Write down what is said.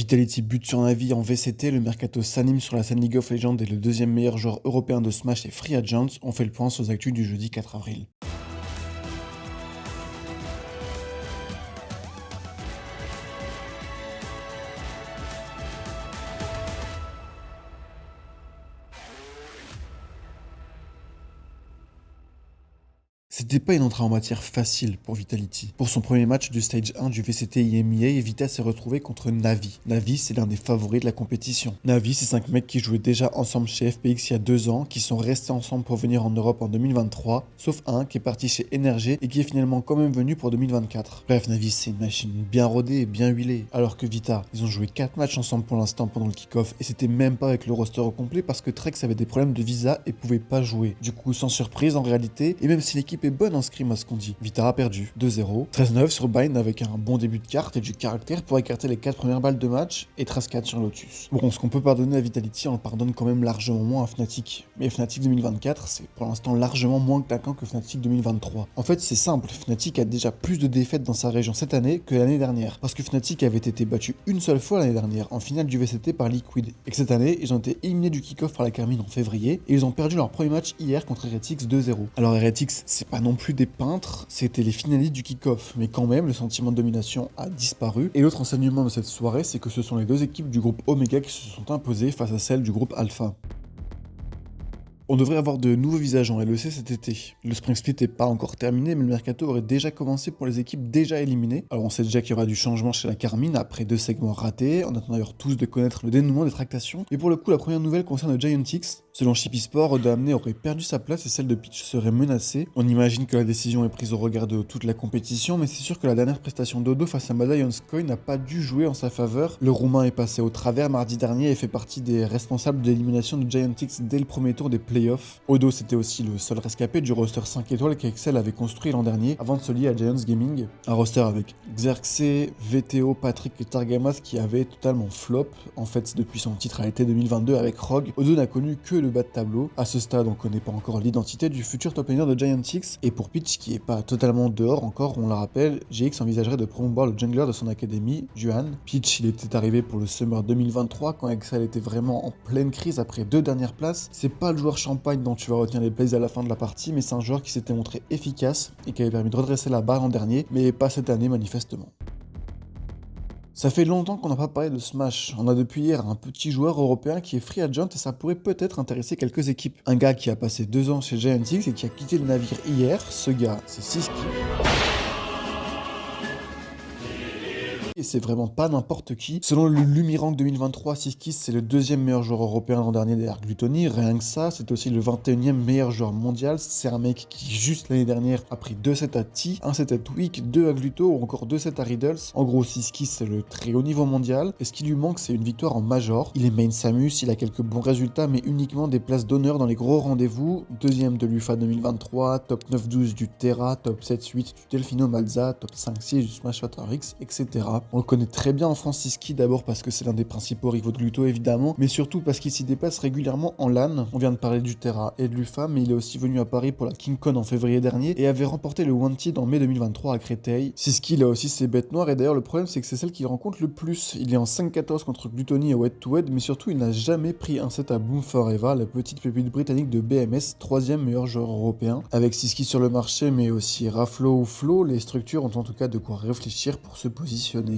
Vitality bute sur Navi en VCT, le mercato s'anime sur la scène League of Legends et le deuxième meilleur joueur européen de Smash est Free Agents. On fait le point sur les actus du jeudi 4 avril. C'était pas une entrée en matière facile pour Vitality. Pour son premier match du Stage 1 du VCT EMEA, Vita s'est retrouvé contre Navi. Navi, c'est l'un des favoris de la compétition. Navi, c'est 5 mecs qui jouaient déjà ensemble chez FPX il y a 2 ans, qui sont restés ensemble pour venir en Europe en 2023, sauf un qui est parti chez NRG et qui est finalement quand même venu pour 2024. Bref, Navi, c'est une machine bien rodée et bien huilée. Alors que Vita, ils ont joué 4 matchs ensemble pour l'instant pendant le kick-off et c'était même pas avec le roster au complet parce que Trex avait des problèmes de visa et pouvait pas jouer. Du coup, sans surprise en réalité, et même si l'équipe est bonne en scrim à ce qu'on dit, Vita a perdu 2-0, 13-9 sur Bind avec un bon début de carte et du caractère pour écarter les 4 premières balles de match et 13-4 sur Lotus. Bon, ce qu'on peut pardonner à Vitality, on le pardonne quand même largement moins à Fnatic. Mais Fnatic 2024, c'est pour l'instant largement moins claquant que Fnatic 2023. En fait, c'est simple, Fnatic a déjà plus de défaites dans sa région cette année que l'année dernière. Parce que Fnatic avait été battu une seule fois l'année dernière, en finale du VCT par Liquid. Et que cette année, ils ont été éliminés du kick-off par la Carmine en février, et ils ont perdu leur premier match hier contre Heretics 2-0. Alors Heretics, c'est pas non plus des peintres, c'était les finalistes du kick-off, mais quand même, le sentiment de domination a disparu. Et l'autre enseignement de cette soirée, c'est que ce sont les deux équipes du groupe Omega qui se sont imposées face à celles du groupe Alpha. On devrait avoir de nouveaux visages en LEC cet été. Le Spring Split n'est pas encore terminé, mais le mercato aurait déjà commencé pour les équipes déjà éliminées. Alors on sait déjà qu'il y aura du changement chez la Carmine après 2 segments ratés. On attend d'ailleurs tous de connaître le dénouement des tractations. Et pour le coup, la première nouvelle concerne Giantix. Selon Chippy Sport, Oda Amné aurait perdu sa place et celle de Peach serait menacée. On imagine que la décision est prise au regard de toute la compétition, mais c'est sûr que la dernière prestation d'Odo face à Madayonskoy n'a pas dû jouer en sa faveur. Le Roumain est passé au travers mardi dernier et fait partie des responsables de l'élimination de Giantix dès le premier tour des playoffs. Odo, c'était aussi le seul rescapé du roster 5 étoiles qu'Excel avait construit l'an dernier avant de se lier à Giants Gaming. Un roster avec Xerxes, VTO, Patrick et Targamas qui avait totalement flop. En fait, depuis son titre à l'été 2022 avec Rogue, Odo n'a connu que le bas de tableau. À ce stade, on connaît pas encore l'identité du futur top laner de Giantix. Et pour Peach, qui est pas totalement dehors encore, on la rappelle, GX envisagerait de promouvoir le jungler de son académie, Juan. Peach, il était arrivé pour le Summer 2023 quand Excel était vraiment en pleine crise après 2 dernières places. C'est pas le joueur champagne dont tu vas retenir les plays à la fin de la partie, mais c'est un joueur qui s'était montré efficace et qui avait permis de redresser la barre l'an dernier, mais pas cette année manifestement. Ça fait longtemps qu'on n'a pas parlé de Smash. On a depuis hier un petit joueur européen qui est Free Agent et ça pourrait peut-être intéresser quelques équipes. Un gars qui a passé 2 ans chez Giantix et qui a quitté le navire hier, ce gars, c'est Siski. Et c'est vraiment pas n'importe qui. Selon le Lumirank 2023, Siskis c'est le 2e meilleur joueur européen l'an dernier derrière Gluttony. Rien que ça, c'est aussi le 21e meilleur joueur mondial. C'est un mec qui, juste l'année dernière, a pris 2 sets à T, 1 set à Tweak, 2 à Gluto ou encore 2 sets à Riddles. En gros, Siskis c'est le très haut niveau mondial. Et ce qui lui manque, c'est une victoire en Major. Il est main Samus, il a quelques bons résultats, mais uniquement des places d'honneur dans les gros rendez-vous. 2e de l'UFA 2023, top 9-12 du Terra, top 7-8 du Delfino Malza, top 5-6 du Smash Water X, etc. On le connaît très bien en France, Siski, d'abord parce que c'est l'un des principaux rivaux de Gluto évidemment, mais surtout parce qu'il s'y déplace régulièrement en LAN. On vient de parler du Terra et de l'UFA, mais il est aussi venu à Paris pour la KingCon en février dernier et avait remporté le Wanted en mai 2023 à Créteil. Siski, il a aussi ses bêtes noires et d'ailleurs le problème c'est que c'est celle qu'il rencontre le plus. Il est en 5-14 contre Gluttony au head-to-head, mais surtout il n'a jamais pris un set à Boom Forever, la petite pépite britannique de BMS, 3e meilleur joueur européen. Avec Siski sur le marché, mais aussi Raflo ou Flo, les structures ont en tout cas de quoi réfléchir pour se positionner.